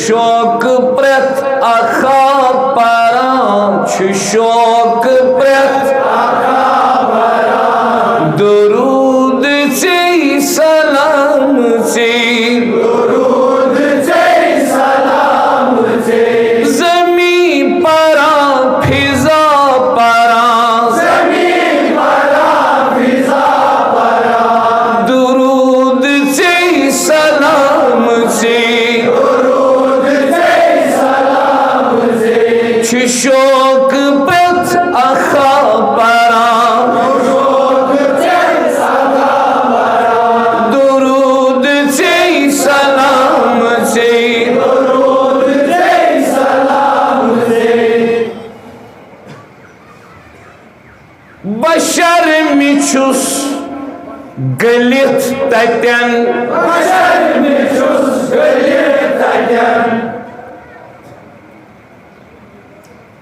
शौक प्रत अखा परा शौक प्रत दुरूद से सलाम से जमी परा फिजा परा दुरूद से सलाम से शौक प्रत अखा परा दुरूद से सलाम से बशर मिछुस गलित ततन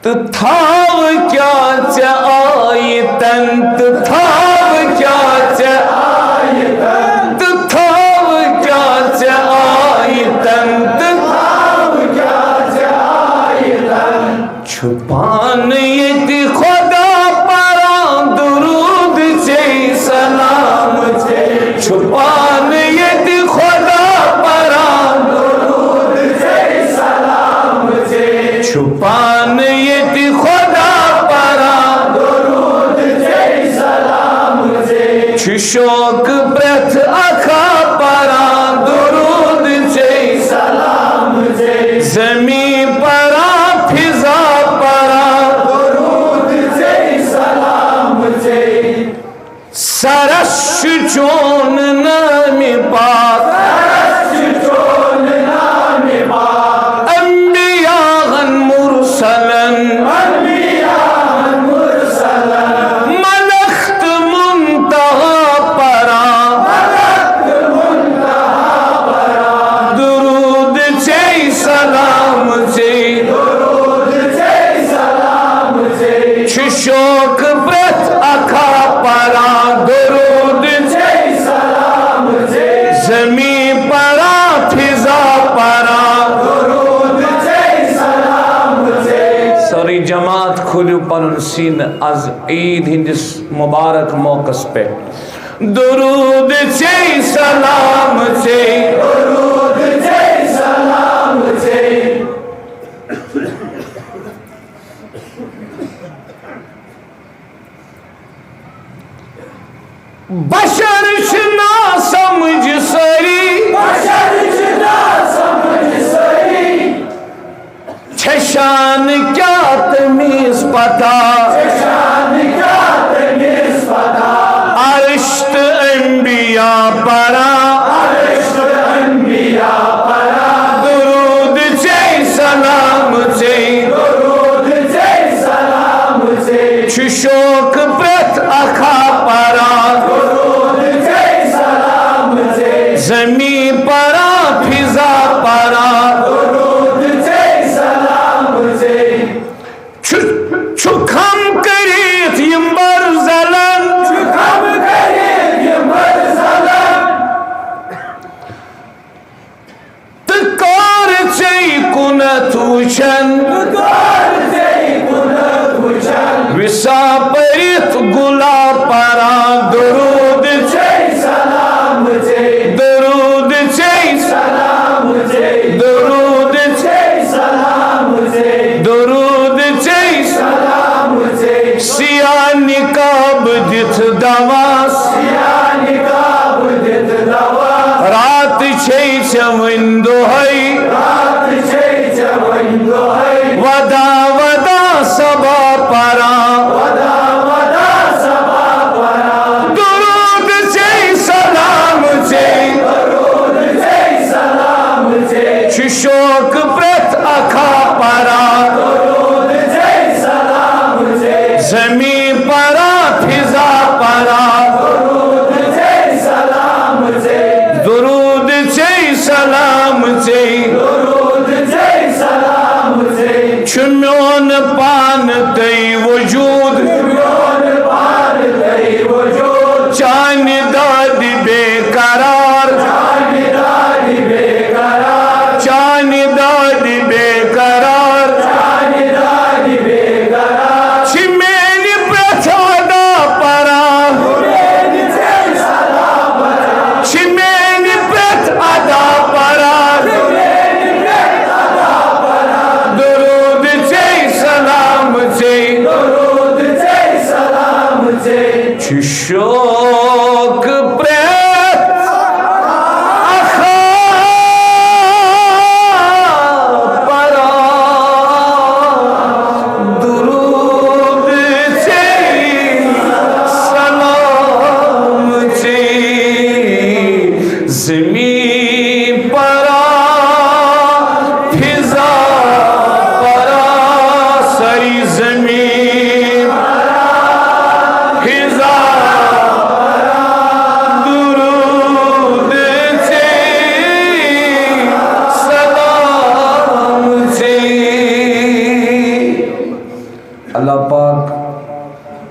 तो थाव क्या चे आयतन तो थाव क्या चे तो थाव क्या चे आयतन तो छुपान ये खुदा परा दुरूद से सलाम से छुपान ये खुदा परा दुरूद से सलाम से छुपान ये खुदा परा दुरूद से सलाम से शौक प्रत अखा परा दुरूद से सलाम से जमी परा फिजा परा दुरूद से सलाम से सरस चोन नाम पाक अंबियागन मुरसलन मलख्त मुंतहा परा दुरूद से सलाम से शौक प्रत अखा परा दुरूद से सलाम से जमी परा फिजा परा दुरूद से सलाम से सारी जमात खुलू पनुन सीन आज ईद हिंदिस मुबारक मौकस पे दुरूद से सलाम से दुरूद से सलाम से बशर ना समझ सरी छशान क्या तमीज पता अरिश्त अंबिया परा दुरूद से सलाम से शौक प्रत अखा परा जमी परा फिजा परा छुखम करीत यम्बर जलन तकार से कुनत उछन विसा परित गुला परा दुरूद से सलाम से दुरूद से सलाम से दुरूद से सलाम से दुरूद से सलाम से सियानी काब दिथ दवास रात छे चवंदो है वदा वदा सबा परा दुरूद से सलाम से शौक प्रत अखा परा जमी परा फिजा परा दुरूद से सलाम से छुम्योन पान तई वजूद चान दाद बेकरार चान दाद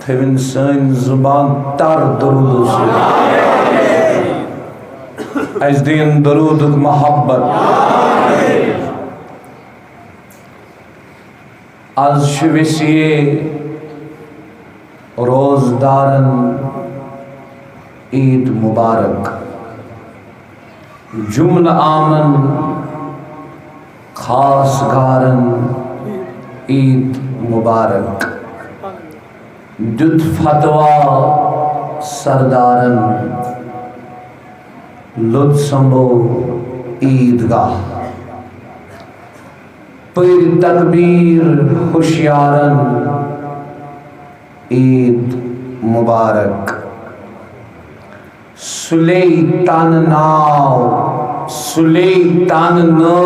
थविन सन जुबान तर दरूद अस दिन दरूद मोहब्बत। आज वसीए रोजदारन ईद मुबारक, जुमन आमन खास गारन ईद मुबारक, दुत फतवा सरदारन लुत्सम्बो ईदगाह, पर तकबीर होशियारन ईद मुबारक। सुलेतान नाव सुलेतान न